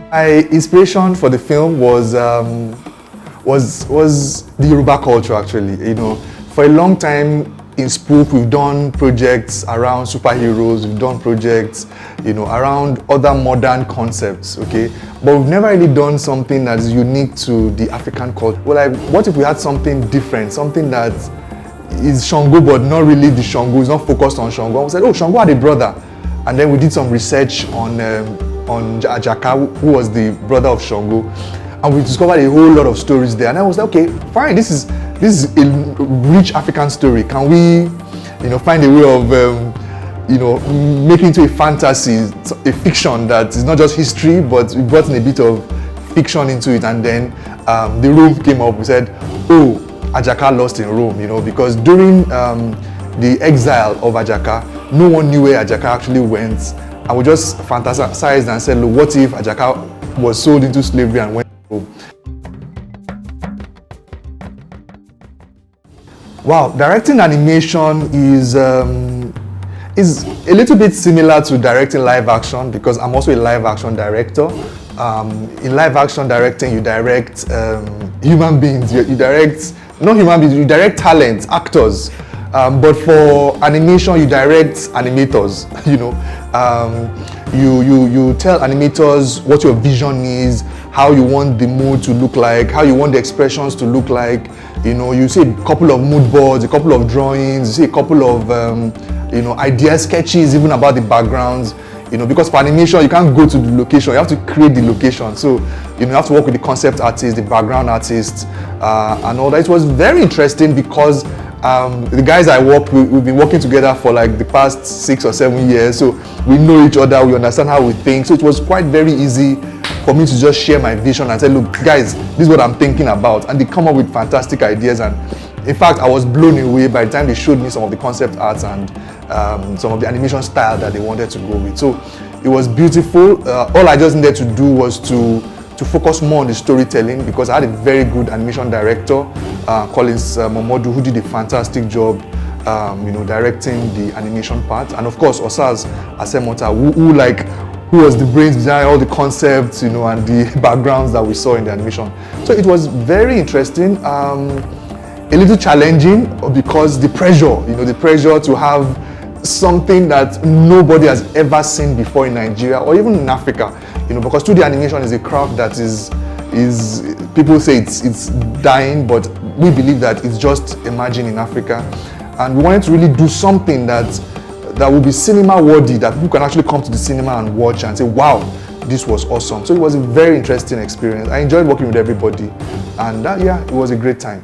My inspiration for the film was the Yoruba culture actually. You know, for a long time in Spoof, we've done projects around superheroes, we've done projects, you know, around other modern concepts, okay? But we've never really done something that is unique to the African culture. Well, like, what if we had something different, something that is Shango, but not really the Shango, it's not focused on Shango. And we said, oh, Shango had a brother. And then we did some research on Ajaka, who was the brother of Shango. And we discovered a whole lot of stories there. And I was like, okay, fine, this is a rich African story. Can we, you know, find a way of, you know, making it into a fantasy, a fiction that is not just history, but we brought in a bit of fiction into it. And then the Rome came up. We said, oh, Ajaka lost in Rome, you know, because during the exile of Ajaka, no one knew where Ajaka actually went. And we just fantasized and said, look, what if Ajaka was sold into slavery and went to Rome? Wow, directing animation is a little bit similar to directing live action because I'm also a live action director. In live action directing, you direct human beings, you direct, not human beings, you direct talent, actors. But for animation, you direct animators, you know. You tell animators what your vision is, how you want the mood to look like, how you want the expressions to look like. You know, you see a couple of mood boards, a couple of drawings, you see a couple of you know, idea sketches even about the backgrounds. You know, because for animation you can't go to the location, you have to create the location. So you know, you have to work with the concept artist, the background artist, and all that. It was very interesting because the guys I work with, we've been working together for like the past 6 or 7 years, so we know each other, we understand how we think. So it was quite very easy for me to just share my vision and say, look guys, this is what I'm thinking about, and they come up with fantastic ideas. And in fact, I was blown away by the time they showed me some of the concept arts and some of the animation style that they wanted to go with. So it was beautiful. All I just needed to do was to focus more on the storytelling, because I had a very good animation director, Collins Momodu, who did a fantastic job, you know, directing the animation part, and of course Osaz Asemota, who was the brains behind all the concepts, you know, and the backgrounds that we saw in the animation. So it was very interesting, a little challenging because the pressure, you know, the pressure to have something that nobody has ever seen before in Nigeria or even in Africa, you know, because 2D animation is a craft that is people say it's dying, but we believe that it's just emerging in Africa, and we wanted to really do something that will be cinema worthy, that people can actually come to the cinema and watch and say, wow, this was awesome. So it was a very interesting experience. I enjoyed working with everybody, and yeah, it was a great time.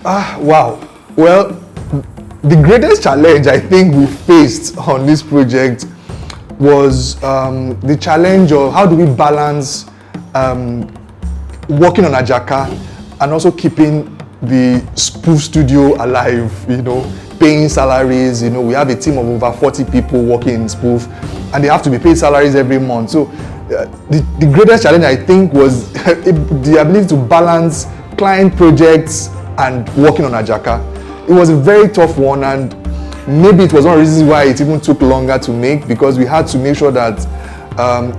Wow. Well, the greatest challenge I think we faced on this project was the challenge of how do we balance working on Ajaka and also keeping the Spoof studio alive, you know, paying salaries. You know, we have a team of over 40 people working in Spoof, and they have to be paid salaries every month. So the greatest challenge I think was the ability to balance client projects and working on Ajaka. It was a very tough one, and maybe it was one of the reasons why it even took longer to make, because we had to make sure that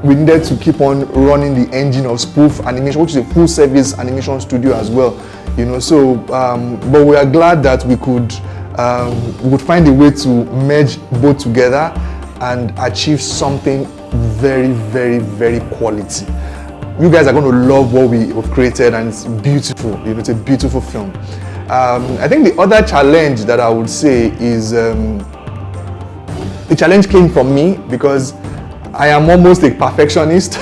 we needed to keep on running the engine of Spoof Animation, which is a full service animation studio as well, you know. So but we are glad that we could find a way to merge both together and achieve something very, very, very quality. You guys are going to love what we have created, and it's beautiful. You know, it's a beautiful film. I think the other challenge that I would say is the challenge came from me because I am almost a perfectionist.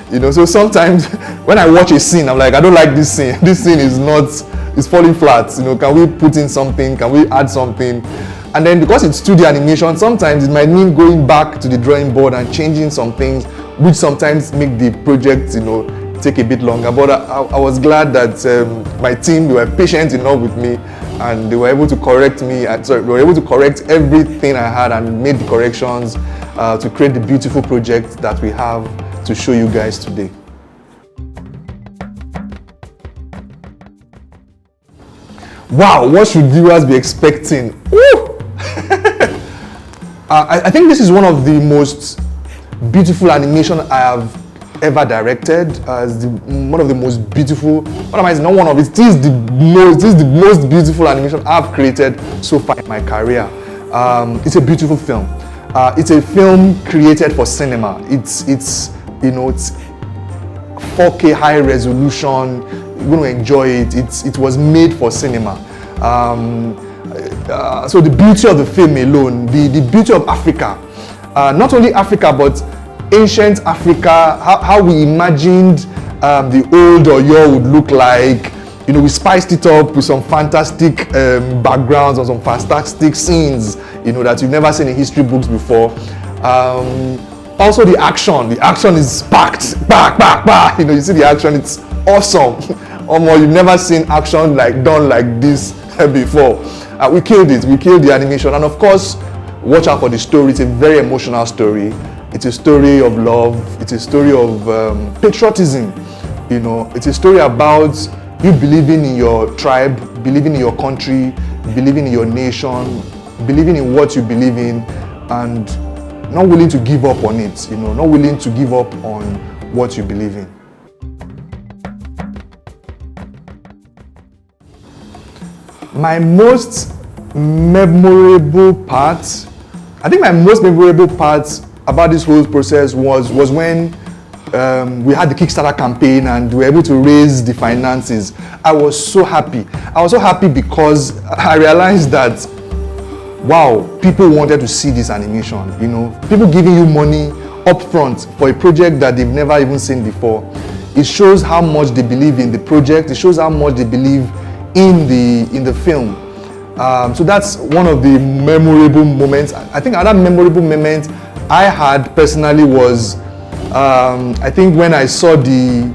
You know, so sometimes when I watch a scene, I'm like, I don't like this scene. This scene it's falling flat. You know, can we put in something? Can we add something? And then because it's 2D animation, sometimes it might mean going back to the drawing board and changing some things, which sometimes make the project, you know, take a bit longer. But I was glad that my team, they were patient enough with me, and they were able to correct me. They were able to correct everything I had and made the corrections to create the beautiful project that we have to show you guys today. Wow, what should viewers be expecting? Woo! I think this is one of the most beautiful animation I have ever directed. One of the most beautiful. What am I saying? Not one of it. It is the most beautiful animation I've created so far in my career. It's a beautiful film. It's a film created for cinema. It's 4K high resolution. You're going to enjoy it. It was made for cinema. So the beauty of the film alone, the beauty of Africa, not only Africa but ancient Africa, how we imagined the old Oyo would look like. We spiced it up with some fantastic backgrounds and some fantastic scenes, that you've never seen in history books before. Also the action is packed, back. You see the action, it's awesome. You've never seen action done like this before. We killed it. We killed the animation, and of course, watch out for the story. It's a very emotional story. It's a story of love. It's a story of patriotism. It's a story about you believing in your tribe, believing in your country, believing in your nation, believing in what you believe in, and not willing to give up on it. Not willing to give up on what you believe in. My most memorable part, I think my most memorable part about this whole process was when we had the Kickstarter campaign and we were able to raise the finances. I was so happy. I was so happy because I realized that, wow, people wanted to see this animation. People giving you money up front for a project that they've never even seen before. It shows how much they believe in the project. It shows how much they believe in the film. So that's one of the memorable moments. I think another memorable moment I had personally was I think when I saw the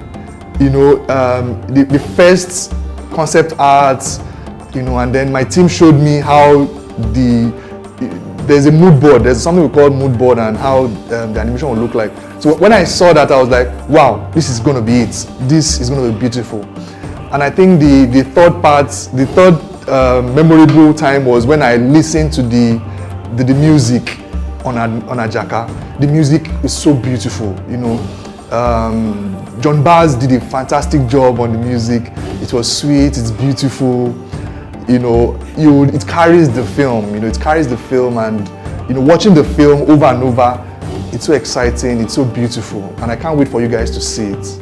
first concept art, and then my team showed me how there's a mood board. There's something we call mood board, and how the animation will look like. So when I saw that, I was like, wow, this is going to be it. This is going to be beautiful. And I think the third memorable time was when I listened to the music on Ajaka. The music is so beautiful, John Baz did a fantastic job on the music. It was sweet, it's beautiful, it carries the film, and watching the film over and over, it's so exciting, it's so beautiful, and I can't wait for you guys to see it.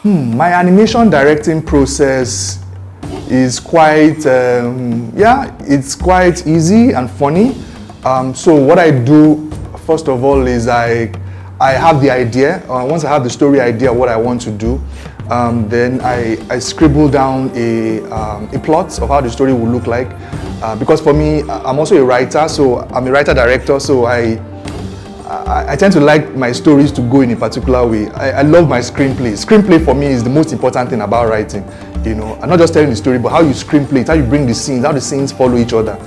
My animation directing process is quite, it's quite easy and funny. So what I do, first of all, is I have the idea. Once I have the story idea of what I want to do, then I scribble down a plot of how the story will look like. Because for me, I'm also a writer, so I'm a writer-director, so I tend to like my stories to go in a particular way. I love my screenplay. Screenplay for me is the most important thing about writing. I'm not just telling the story, but how you screenplay it, how you bring the scenes, how the scenes follow each other.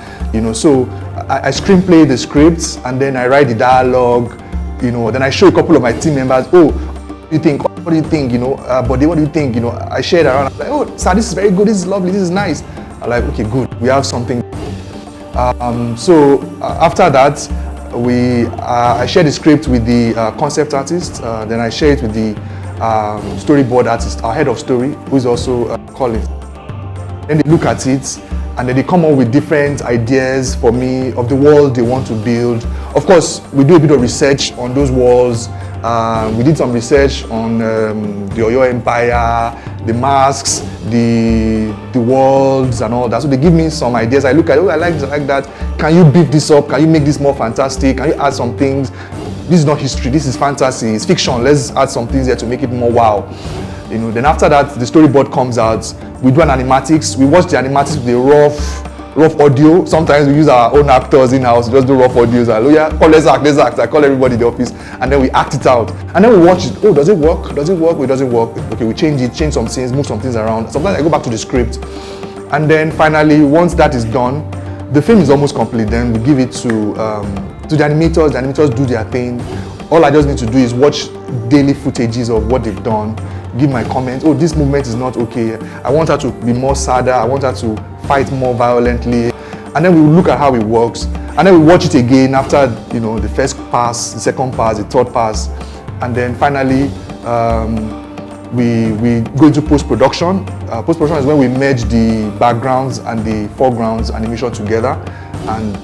So I screenplay the scripts, and then I write the dialogue. Then I show a couple of my team members. Oh, what do you think? What do you think? But what do you think? I share it around. I'm like, oh, sir, this is very good. This is lovely. This is nice. I'm like, okay, good. We have something. So after that, I share the script with the concept artist, then I share it with the storyboard artist, our head of story, who is also Colin. Then they look at it, and then they come up with different ideas for me of the world they want to build. Of course, we do a bit of research on those walls. We did some research on the Oyo Empire, the masks, the worlds and all that. So they give me some ideas. I look at, oh, I like this, I like that. Can you beef this up? Can you make this more fantastic? Can you add some things? This is not history, this is fantasy, it's fiction. Let's add some things here to make it more wow. Then after that, the storyboard comes out. We do an animatics. We watch the animatics with the rough audio. Sometimes we use our own actors in-house, just do rough audios. Oh yeah, let's act. I call everybody in the office, and then we act it out. And then we watch it. Oh, does it work? Does it work? It doesn't work. Okay, we change some scenes, move some things around. Sometimes I go back to the script. And then finally, once that is done, the film is almost complete. Then we give it to the animators. The animators do their thing. All I just need to do is watch daily footages of what they've done, give my comments. Oh, this movement is not okay. I want her to be more sadder. I want her to fight more violently. And then we look at how it works. And then we watch it again after, the first pass, the second pass, the third pass. And then finally, we go into post-production. Post-production is when we merge the backgrounds and the foregrounds animation together, and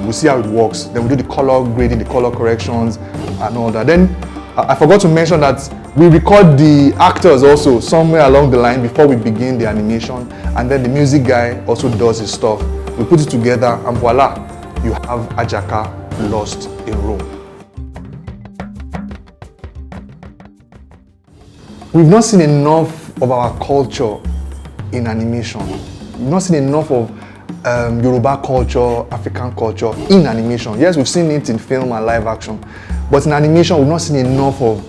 we see how it works. Then we do the color grading, the color corrections, and all that. Then I forgot to mention that we record the actors also somewhere along the line before we begin the animation, and then the music guy also does his stuff. We put it together, and voila, you have Ajaka Lost in Rome. We've not seen enough of our culture in animation. We've not seen enough of Yoruba culture, African culture in animation. Yes, we've seen it in film and live action, but in animation, we've not seen enough of,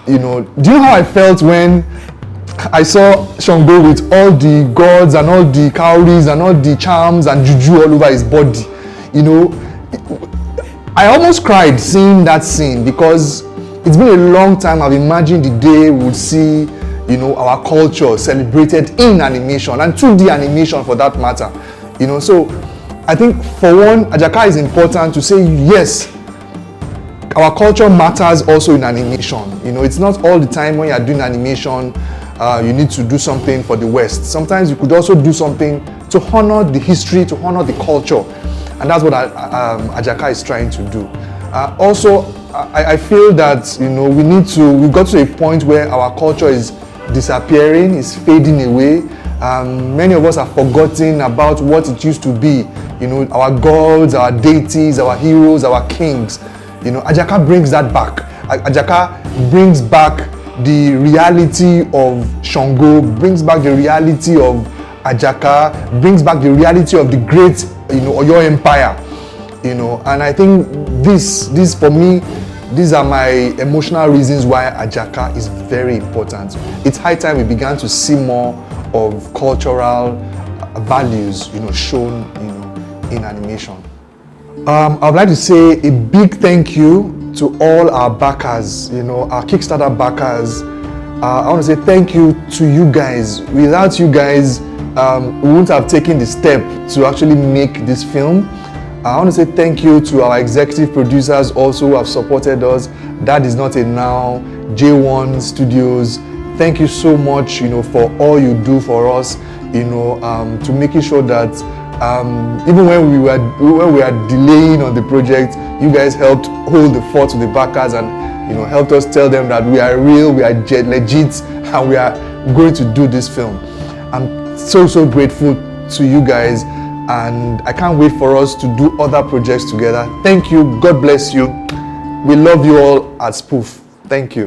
do you know how I felt when I saw Shango with all the gods and all the cowries and all the charms and juju all over his body? I almost cried seeing that scene, because it's been a long time I've imagined the day we would see, our culture celebrated in animation, and 2D animation for that matter. So I think for one, Ajaka is important to say, yes, our culture matters also in animation. It's not all the time when you're doing animation, you need to do something for the West. Sometimes you could also do something to honor the history, to honor the culture. And that's what Ajaka is trying to do. Also, I feel that we got to a point where our culture is disappearing, is fading away. Many of us are forgetting about what it used to be. Our gods, our deities, our heroes, our kings. Ajaka brings that back. Ajaka brings back the reality of Shango, brings back the reality of Ajaka, brings back the reality of the great, Oyo Empire. And I think this for me, these are my emotional reasons why Ajaka is very important. It's high time we began to see more of cultural values, shown, in animation. I'd like to say a big thank you to all our backers, our Kickstarter backers. I want to say thank you to you guys. Without you guys, we wouldn't have taken the step to actually make this film. I want to say thank you to our executive producers also who have supported us. That is not a now, J1 Studios. Thank you so much, for all you do for us, to making sure that even when we are delaying on the project, you guys helped hold the fort to the backers and helped us tell them that we are real, we are legit, and we are going to do this film. I'm so grateful to you guys, and I can't wait for us to do other projects together. Thank you. God bless you. We love you all at Spoof. Thank you.